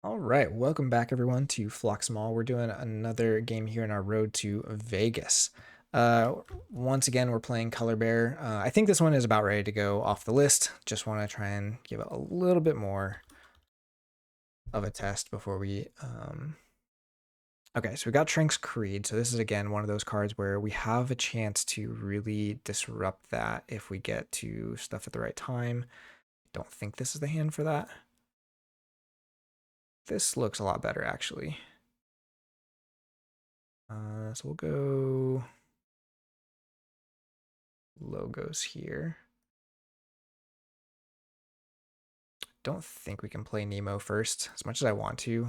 All right, welcome back everyone to Phlox'em. We're doing another game here in our road to Vegas. Uh, Once again, we're playing Colorbearer. I think this one is about ready to go off the list. Just want to try and give it a little bit more of a test before we. Okay, so we got Trink's Creed. So this is again one of those cards where we have a chance to really disrupt that if we get to stuff at the right time. Don't think this is the hand for that. This looks a lot better actually. So we'll go logos here. Don't think we can play Nemo first as much as I want to.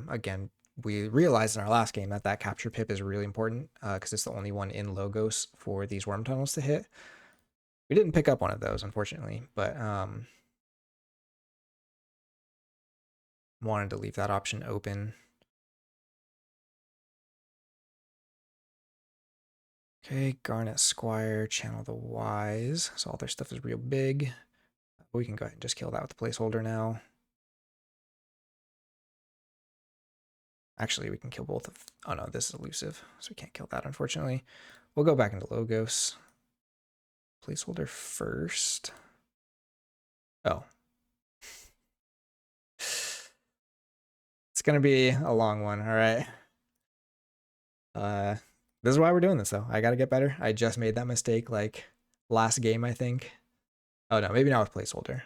Again, we realized in our last game that that capture pip is really important because it's the only one in logos for these worm tunnels to hit. We didn't pick up one of those, unfortunately, but wanted to leave that option open. Okay, Garnet Squire, Channel the Wise. So all their stuff is real big. We can go ahead and just kill that with the placeholder now. Actually, we can kill both of... Oh no, this is elusive, so we can't kill that, unfortunately. We'll go back into Logos. Placeholder first. Oh. It's going to be a long one, all right? This is why we're doing this, though. I got to get better. I just made that mistake, like, last game, I think. Oh, no, maybe not with placeholder.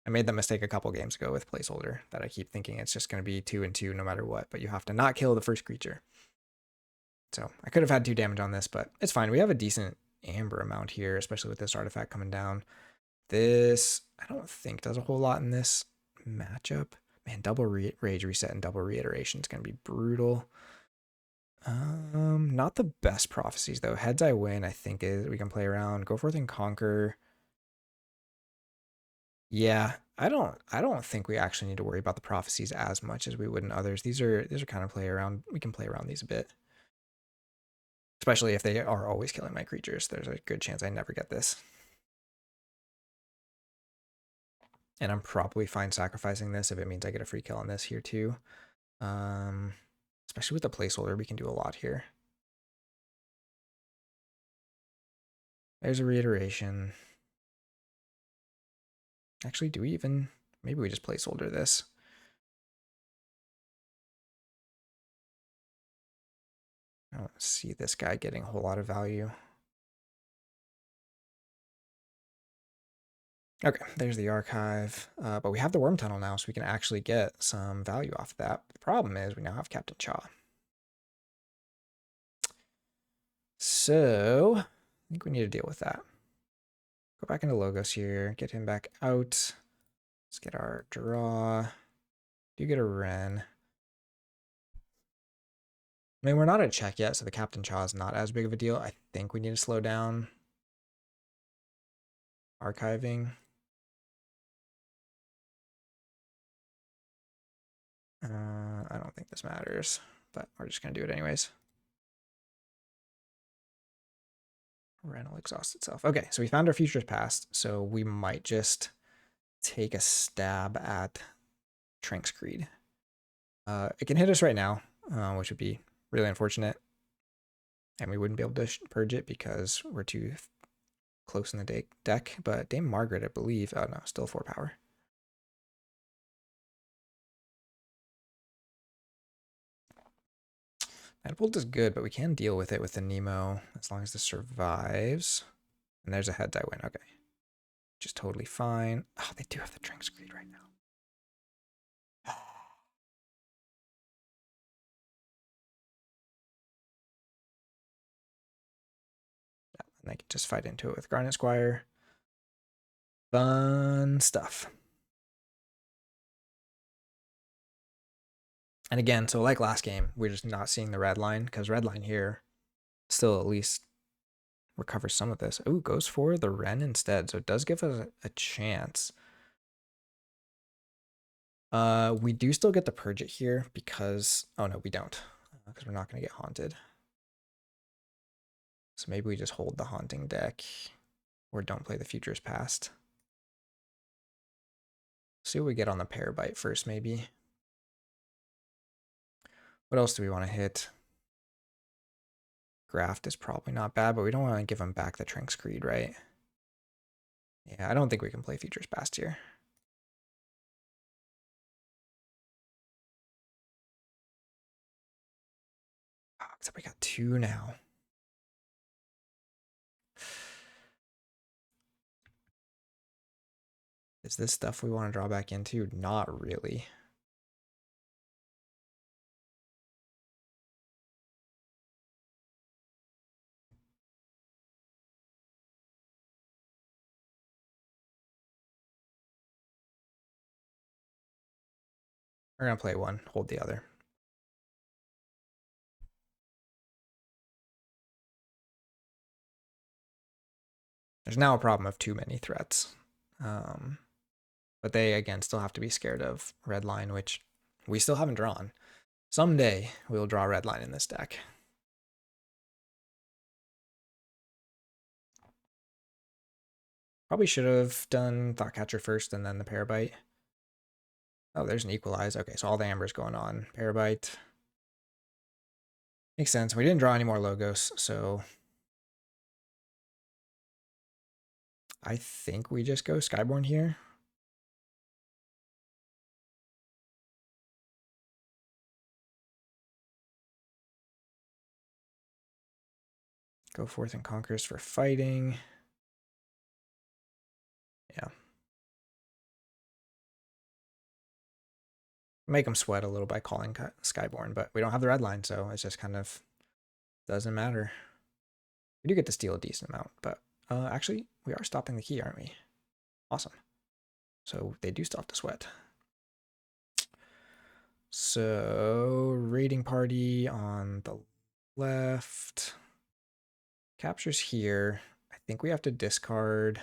I made that mistake a couple games ago with placeholder that I keep thinking it's just going to be 2 and 2 no matter what, but you have to not kill the first creature. So I could have had 2 damage on this, but it's fine. We have a decent amber amount here, especially with this artifact coming down. This, I don't think does a whole lot in this matchup. Man, double rage reset and double reiteration is going to be brutal. Not the best prophecies though. Heads I win, I think is we can play around. Go forth and conquer. Yeah, I don't think we actually need to worry about the prophecies as much as we would in others. These are kind of play around. We can play around these a bit. Especially if they are always killing my creatures. There's a good chance I never get this. And I'm probably fine sacrificing this if it means I get a free kill on this here too. Especially with the placeholder, we can do a lot here. There's a reiteration. Actually, do we even... Maybe we just placeholder this. I don't see this guy getting a whole lot of value. Okay, there's the archive. But we have the worm tunnel now, so we can actually get some value off of that. The problem is we now have Captain Chaw. So, I think we need to deal with that. Go back into Logos here, get him back out. Let's get our draw. Do get a Wren. I mean, we're not at check yet, so the Captain Chaw is not as big of a deal. I think we need to slow down archiving. I don't think this matters, but we're just going to do it anyways. Wren will exhaust itself. Okay, so we found our futures past, so we might just take a stab at Trink's Creed. It can hit us right now, which would be really unfortunate. And we wouldn't be able to purge it because we're too close in the deck. But Dame Margaret, I believe... Oh, no, still 4 power. Catapult is good, but we can deal with it with the Nemo as long as this survives. And there's a heads I win. Okay. Which is totally fine. Oh, they do have the Trink's Creed right now. And I can just fight into it with Garnet Squire. Fun stuff. And again, so like last game, we're just not seeing the red line because red line here still at least recovers some of this. Ooh, goes for the Wren instead. So it does give us a chance. We do still get to purge it here because... Oh, no, we don't. Because we're not going to get haunted. So maybe we just hold the haunting deck or don't play the futures past. See what we get on the pair bite first, maybe. What else do we want to hit? Graft is probably not bad, but we don't want to give him back the Trink's Creed, right? Yeah, I don't think we can play Futures Past here. Except we got 2 now. Is this stuff we want to draw back into? Not really. We're going to play one, hold the other. There's now a problem of too many threats. But they, again, still have to be scared of Redline, which we still haven't drawn. Someday we'll draw Redline in this deck. Probably should have done Thoughtcatcher first and then the Parabyte. Oh, there's an Equalize. Okay, so all the Amber's going on. Parabyte. Makes sense. We didn't draw any more logos, so I think we just go Skyborn here. Go forth and conquers for fighting. Yeah. Make them sweat a little by calling Skyborn, but we don't have the red line, so it's just kind of doesn't matter. We do get to steal a decent amount, but actually, we are stopping the key, aren't we? Awesome. So they do still have to sweat. So raiding party on the left. Captures here. I think we have to discard.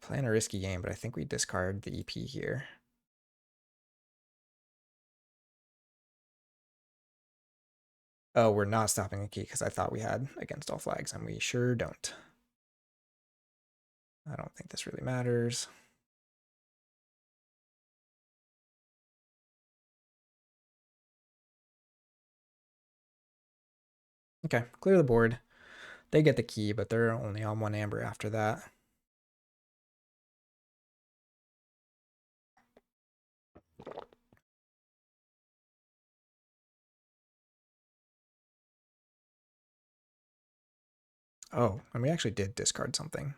Playing a risky game, but I think we discard the EP here. Oh, we're not stopping the key because I thought we had against all flags, and we sure don't. I don't think this really matters. Okay, clear the board. They get the key, but they're only on 1 amber after that. Oh, and we actually did discard something.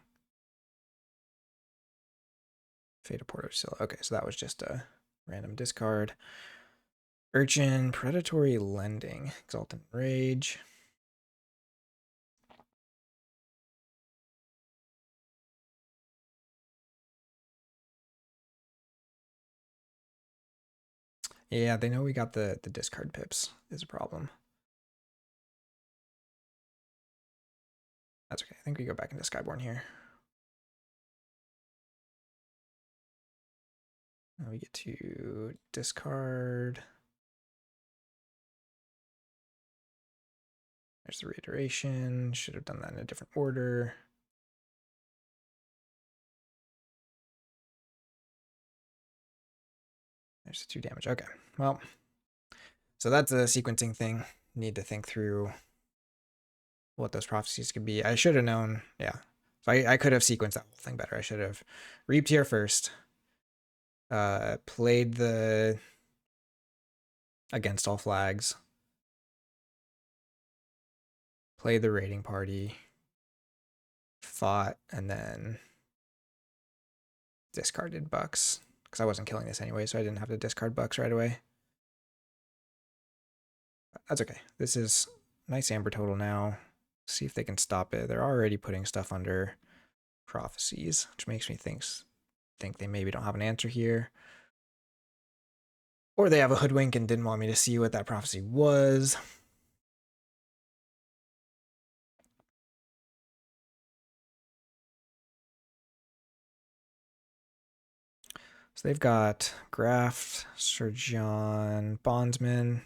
Fate of Portocilla. Okay, so that was just a random discard. Urchin, Predatory Lending, Exultant Rage. Yeah, they know we got the discard pips is a problem. That's okay. I think we go back into Skyborn here. Now we get to discard. There's the reiteration. Should have done that in a different order. There's the 2 damage. Okay, well, so that's a sequencing thing. Need to think through what those prophecies could be. I should have known. Yeah, so I could have sequenced that whole thing better. I should have reaped here first. Played the against all flags. Played the raiding party. Fought and then discarded bucks because I wasn't killing this anyway, so I didn't have to discard bucks right away. That's okay. This is nice amber total now. See if they can stop it. They're already putting stuff under prophecies, which makes me think they maybe don't have an answer here. Or they have a hoodwink and didn't want me to see what that prophecy was. So they've got Graft, Sir John, Bondsman.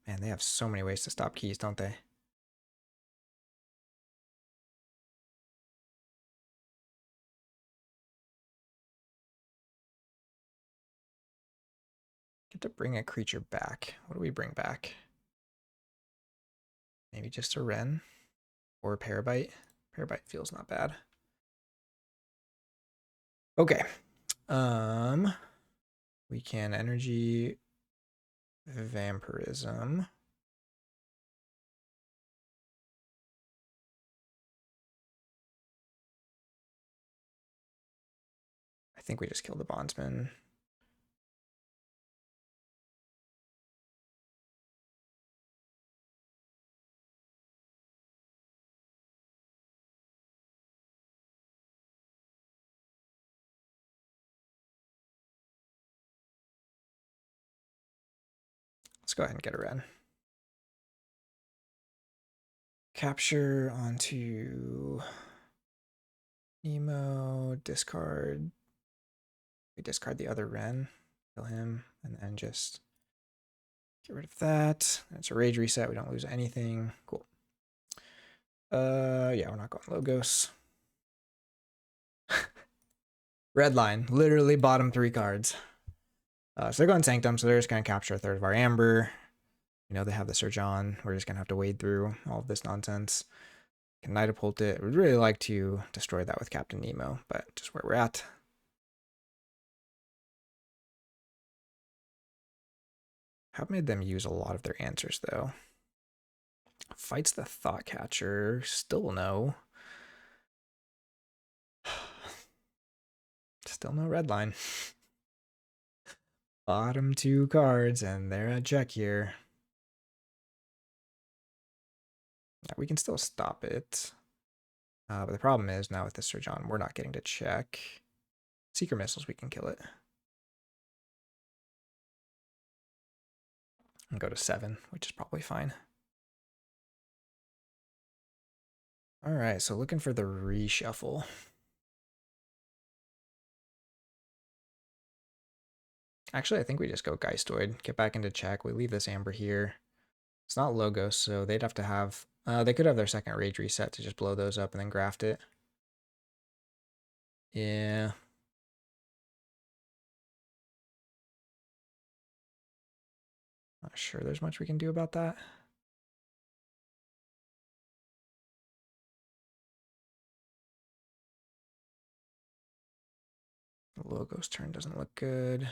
Man, they have so many ways to stop keys, don't they? to bring a creature back. What do we bring back? Maybe just a Wren or a Parabite. Parabite feels not bad. Okay. We can energy vampirism. I think we just killed the bondsman. Let's go ahead and get a Wren. Capture onto Nemo, discard. We discard the other Wren, kill him, and then just get rid of that. It's a rage reset. We don't lose anything. Cool. Yeah, we're not going Logos. Redline, literally bottom 3 cards. So they're going Sanctum, so they're just going to capture a third of our Amber. You know, they have the Surge on. We're just going to have to wade through all of this nonsense. Can Nidapult it. We'd really like to destroy that with Captain Nemo, but just where we're at. Have made them use a lot of their answers, though. Fights the Thoughtcatcher. Still no. Still no Redline. Bottom 2 cards, and they're a check here. Yeah, we can still stop it. But the problem is now with the Surge on, we're not getting to check. Seeker Missiles, we can kill it. And go to 7, which is probably fine. All right, so looking for the reshuffle. Actually, I think we just go Geistoid, get back into check. We leave this Amber here. It's not Logos, so they'd have to have... they could have their second Rage reset to just blow those up and then graft it. Yeah. Not sure there's much we can do about that. The Logos turn doesn't look good.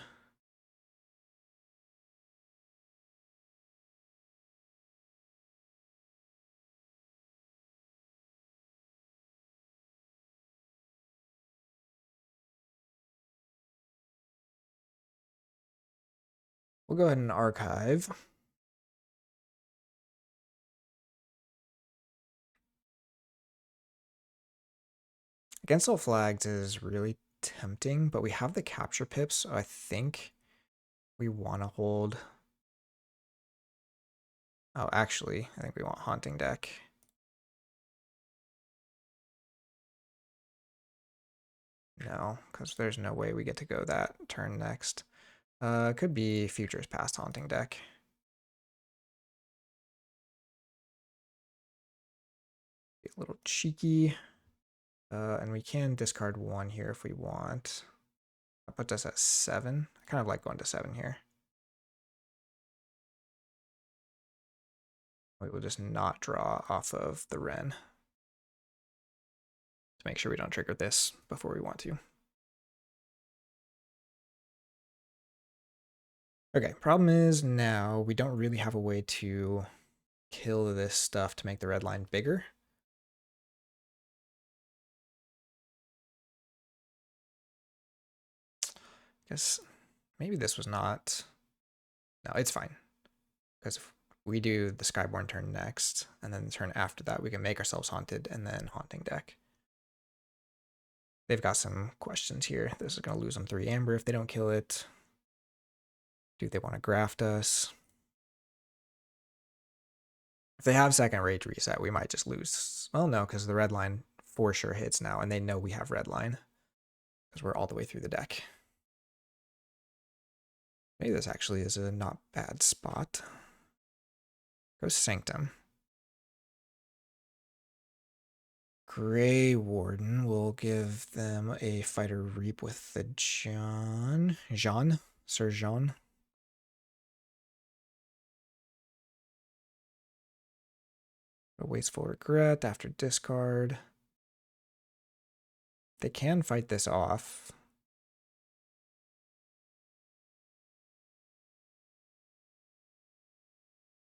We'll go ahead and archive. Against all flags is really tempting, but we have the capture pips, so I think we want to hold... Oh, actually, I think we want Haunting Deck. No, because there's no way we get to go that turn next. Could be Futures Past Haunting Deck. Be a little cheeky. And we can discard 1 here if we want. That puts us at 7. I kind of like going to 7 here. We will just not draw off of the Wren to make sure we don't trigger this before we want to. Okay, problem is now we don't really have a way to kill this stuff to make the red line bigger. Guess maybe this was not... No, it's fine. Because if we do the Skyborn turn next, and then the turn after that, we can make ourselves Haunted and then Haunting Deck. They've got some questions here. This is going to lose them 3 Amber if they don't kill it. Do they want to graft us? If they have second Rage reset, we might just lose. Well, no, because the red line for sure hits now, and they know we have red line because we're all the way through the deck. Maybe this actually is a not bad spot. Go Sanctum. Grey Warden will give them a Fighter Reap with the Jean, Sir Jean. A wasteful regret after discard. They can fight this off.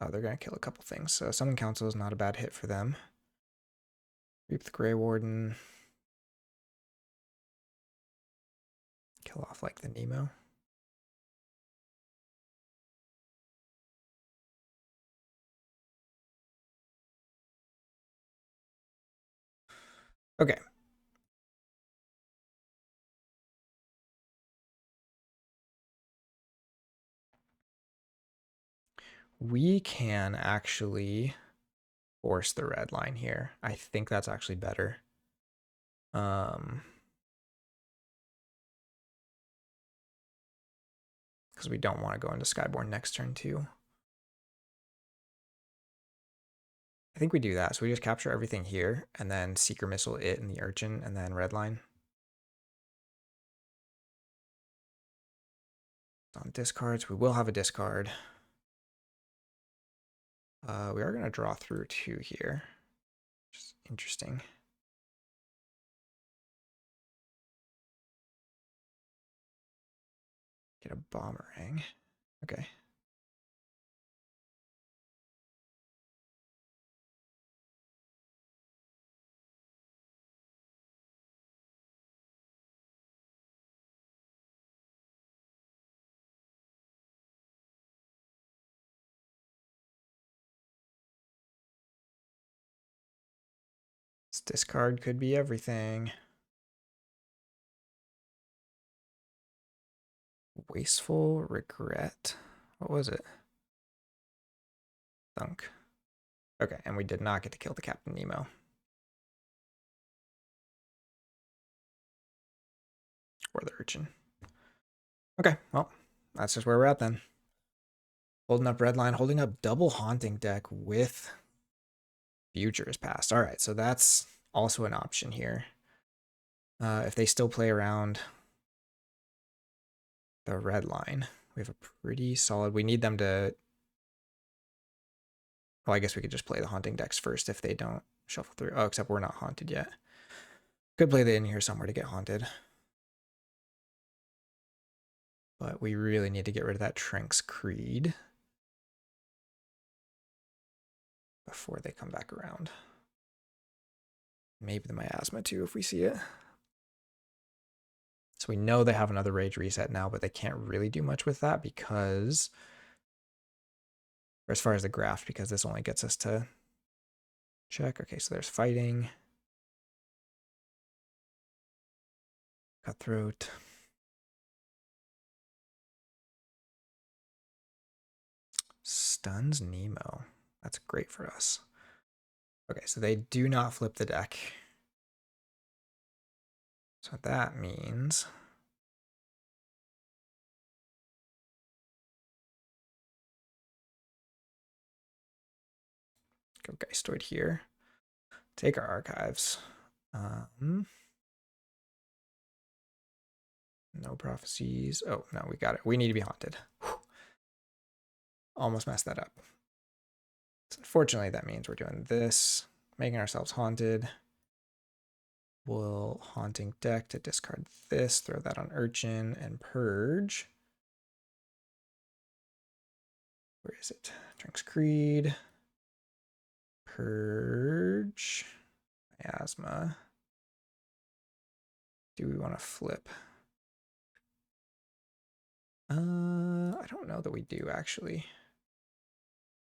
Oh, they're going to kill a couple things. So Summon Council is not a bad hit for them. Reap the Grey Warden. Kill off like the Nemo. Okay. We can actually force the red line here. I think that's actually better. Because we don't want to go into Skyborn next turn too. I think we do that. So we just capture everything here and then Seeker Missile it and the Urchin and then Redline. On discards, we will have a discard. We are going to draw through 2 here, which is interesting. Get a Bomberang. Okay. This discard could be everything. Wasteful regret. What was it? Thunk. Okay, and we did not get to kill the Captain Nemo. Or the Urchin. Okay, well, that's just where we're at then. Holding up Redline, holding up double Haunting deck with Futures Past. All right, so that's also an option here. If they still play around the red line, we have a pretty solid. We need them to. Well, I guess we could just play the Haunting decks first if they don't shuffle through. Oh, except we're not haunted yet. Could play the in here somewhere to get haunted. But we really need to get rid of that Tranks Creed before they come back around. Maybe the Miasma too if we see it. So we know they have another Rage Reset now, but they can't really do much with that because, or as far as the graph, because this only gets us to check. Okay, so there's fighting. Cutthroat. Stuns Nemo. That's great for us. Okay, so they do not flip the deck. So that means go Geistoid here. Take our archives. No prophecies. Oh, no, we got it. We need to be haunted. Whew. Almost messed that up. So unfortunately, that means we're doing this, making ourselves haunted. We'll Haunting deck to discard this, throw that on Urchin, and purge. Where is it? Tranks Creed. Purge. Miasma. Do we want to flip? I don't know that we do, actually.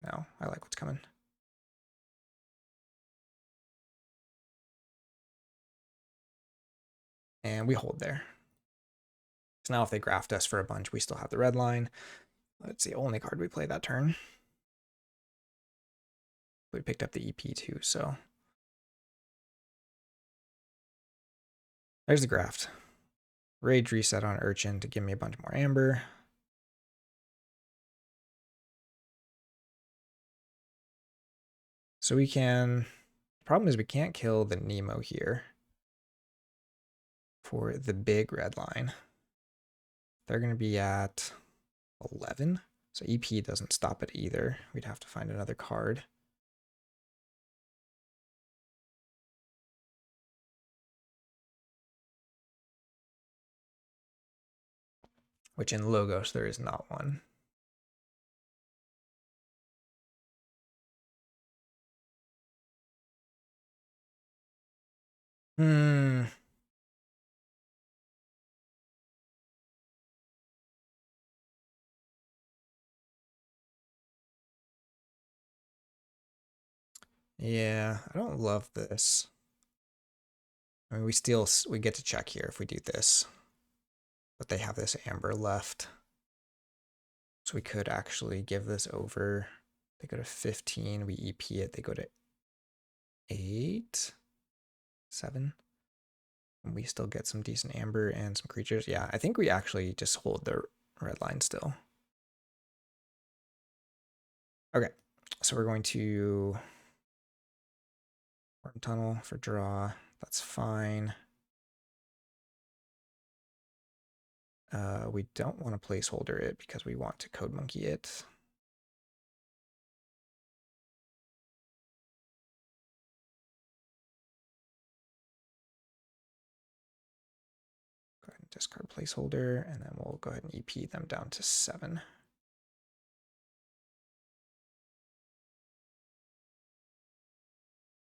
No, I like what's coming. And we hold there. So now if they graft us for a bunch, we still have the red line. That's the only card we play that turn. We picked up the Ep.2, so. There's the graft. Rage Reset on Urchin to give me a bunch more amber. So we can, the problem is we can't kill the Nemo here for the big red line. They're going to be at 11. So EP doesn't stop it either. We'd have to find another card. which in Logos there is not one. Hmm. Yeah, I don't love this. I mean, we get to check here if we do this, but they have this amber left. So we could actually give this over. They go to 15, we EP it, they go to 8, 7. And we still get some decent amber and some creatures. Yeah, I think we actually just hold the red line still. Okay, so we're going to Worm Tunnel for draw. That's fine. We don't want to placeholder it because we want to Code Monkey it. Go ahead and discard placeholder, and then we'll go ahead and EP them down to 7.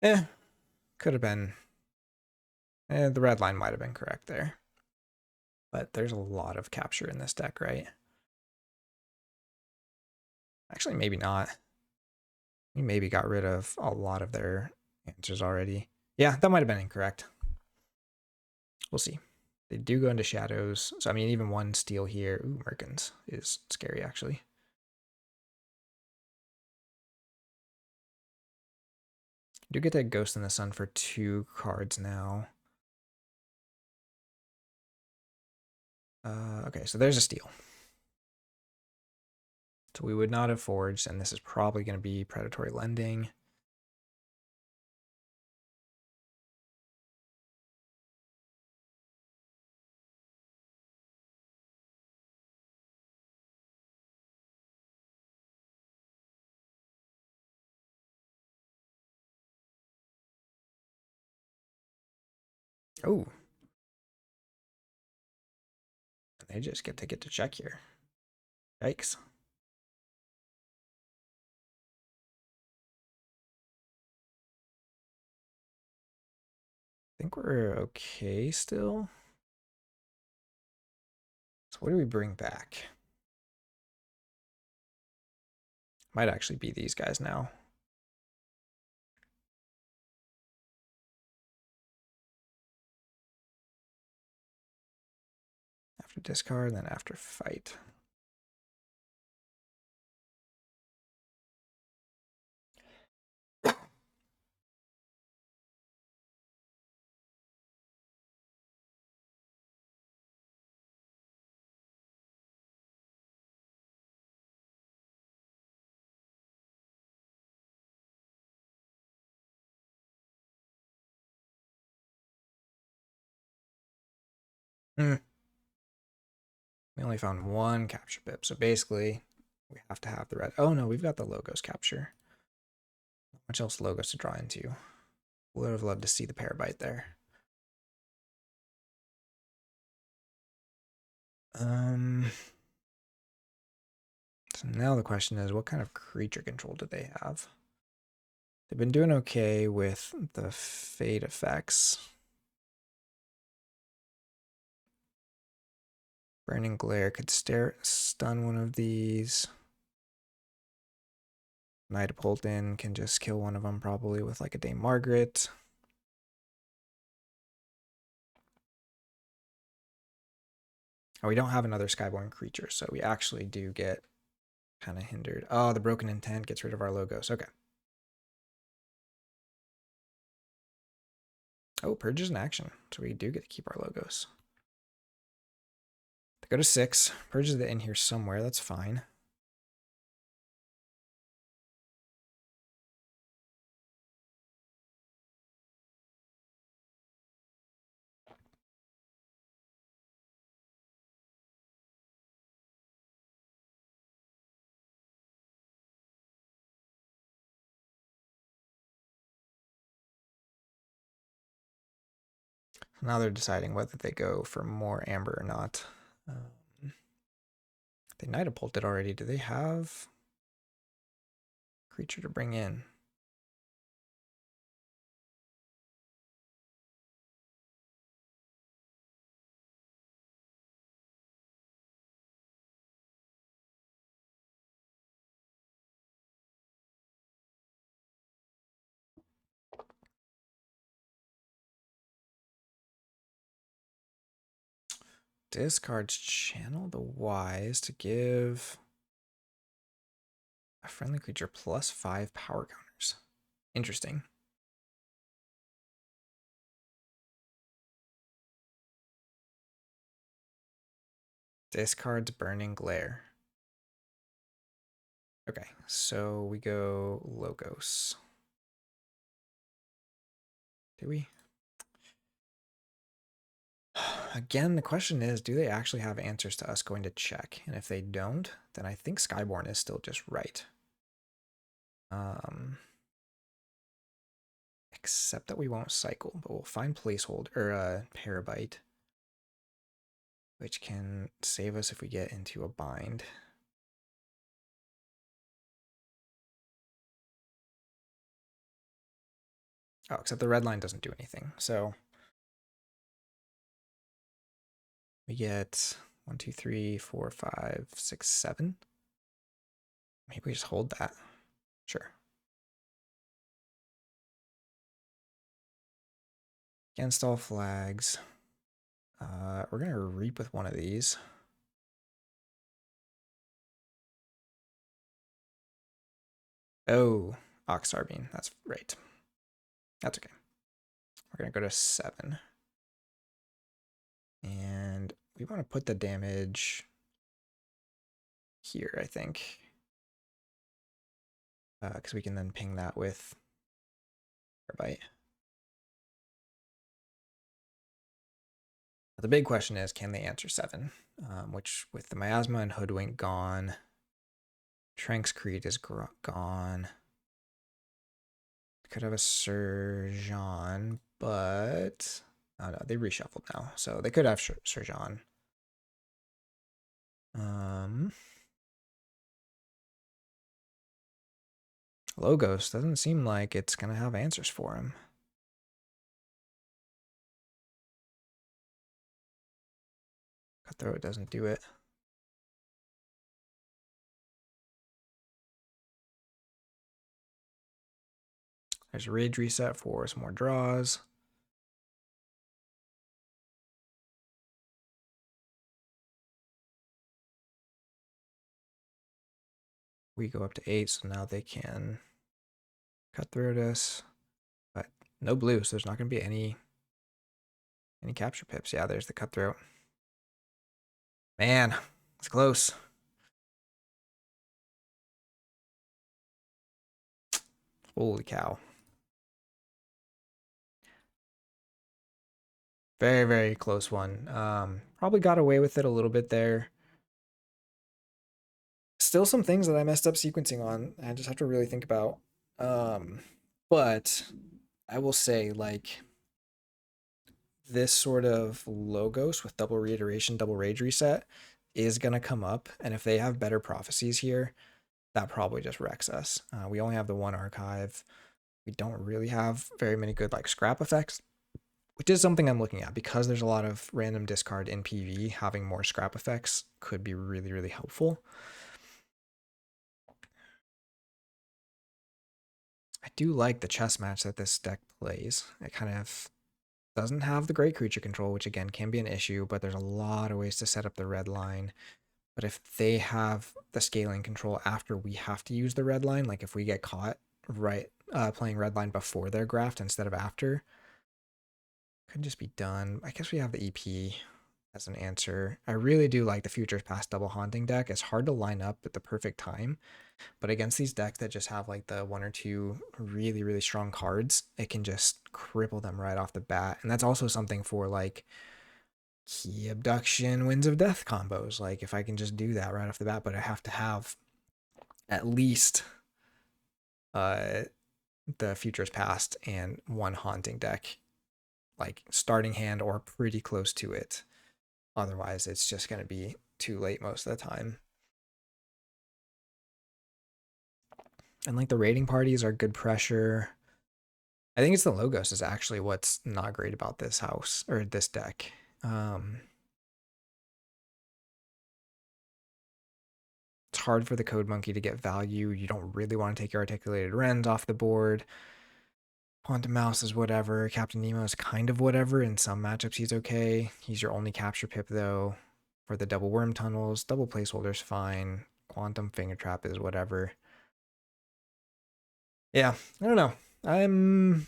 Could have been. The red line might have been correct there. But there's a lot of capture in this deck, right? Actually, maybe not. We maybe got rid of a lot of their answers already. Yeah, that might have been incorrect. We'll see. They do go into shadows. So, I mean, even one steal here. Ooh, Merkins is scary, actually. Do get that Ghost in the Sun for 2 cards now. Okay, so there's a steal. So we would not have forged, and this is probably going to be predatory lending. Oh. They just get to check here. Yikes. I think we're okay still. So what do we bring back? Might actually be these guys now. After discard, then after fight. We only found 1 capture pip, so basically we have to have the red. Oh no, we've got the Logos capture. How much else Logos to draw into? Would have loved to see the Parabyte there. So now the question is, what kind of creature control do they have? They've been doing okay with the fade effects. Burning Glare could stun one of these. Knight of Polton can just kill one of them probably with like a Dame Margaret. Oh, we don't have another Skyborn creature, so we actually do get kind of hindered. Oh, the Broken Intent gets rid of our Logos. Okay. Oh, Purge is an action, so we do get to keep our Logos. They go to 6. Purge is in here somewhere. That's fine. Now they're deciding whether they go for more amber or not. They Night bolted already. Do they have creature to bring in? Discards Channel the Wise to give a friendly creature +5 power counters. Interesting. Discards Burning Glare. Okay, so we go Logos. Do we? Again, the question is, do they actually have answers to us going to check? And if they don't, then I think Skyborn is still just right. Except that we won't cycle, but we'll find placeholder or Parabyte, which can save us if we get into a bind. Oh, except the Redline doesn't do anything. So we get 1, 2, 3, 4, 5, 6, 7. Maybe we just hold that. Sure. Against all flags. We're going to reap with one of these. Oh, Oxarbine. That's right. That's okay. We're going to go to 7. And we want to put the damage here, I think. Because we can then ping that with our bite. But the big question is, can they answer 7? Which, with the Miasma and Hoodwink gone, Trank's Creed is gone. Could have a Surgeon, but oh no, they reshuffled now, so they could have Surgeon. Logos doesn't seem like it's gonna have answers for him. Cutthroat doesn't do it. There's a Rage Reset for some more draws. We go up to 8, so now they can Cutthroat us, but no blue, so there's not going to be any capture pips. Yeah, there's the Cutthroat. Man, it's close. Holy cow. Very, very close one. Probably got away with it a little bit there. Still some things that I messed up sequencing on. I just have to really think about. But I will say, like, this sort of Logos with double reiteration, double rage reset is going to come up. And if they have better prophecies here, that probably just wrecks us. We only have the one archive. We don't really have very many good like scrap effects, which is something I'm looking at because there's a lot of random discard in PV. Having more scrap effects could be really, really helpful. I do like the chess match that this deck plays. It kind of doesn't have the great creature control, which again can be an issue, but there's a lot of ways to set up the red line. But if they have the scaling control after we have to use the red line, like if we get caught playing red line before their graft instead of after, could just be done. I guess we have the EP as an answer. I really do like the Futures Past double haunting deck. It's hard to line up at the perfect time, but against these decks that just have like the 1 or 2 really, really strong cards, it can just cripple them right off the bat. And that's also something for like Key Abduction, Winds of Death combos. Like if I can just do that right off the bat, but I have to have at least the Futures Past and 1 haunting deck, like starting hand or pretty close to it. Otherwise, it's just going to be too late most of the time. And like the raiding parties are good pressure. I think it's the logos is actually what's not great about this house or this deck. It's hard for the Code Monkey to get value. You don't really want to take your Articulated Wrens off the board. Quantum Mouse is whatever. Captain Nemo is kind of whatever. In some matchups, he's okay. He's your only capture pip, though. For the double worm tunnels, double placeholder's fine. Quantum Finger Trap is whatever. Yeah, I don't know. I'm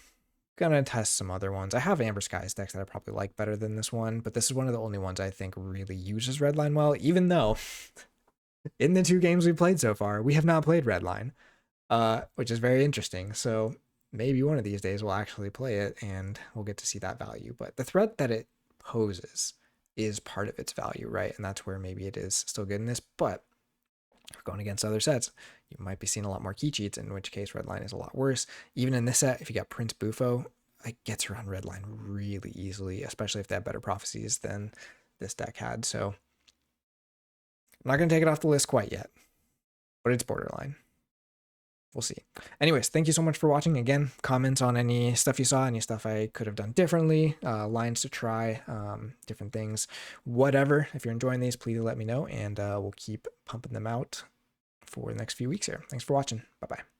gonna test some other ones. I have Amber Skies decks that I probably like better than this one, but this is one of the only ones I think really uses Redline well, even though in the 2 games we played so far, we have not played Redline, which is very interesting. So maybe one of these days we'll actually play it and we'll get to see that value. But the threat that it poses is part of its value, right? And that's where maybe it is still good in this. But if going against other sets, you might be seeing a lot more key cheats, in which case Redline is a lot worse. Even in this set, if you got Prince Bufo, it gets around Redline really easily, especially if they have better prophecies than this deck had. So I'm not going to take it off the list quite yet, but it's borderline. We'll see. Anyways, thank you so much for watching. Again, comments on any stuff you saw, any stuff I could have done differently, lines to try, different things, whatever. If you're enjoying these, please let me know, and we'll keep pumping them out for the next few weeks here. Thanks for watching. Bye-bye.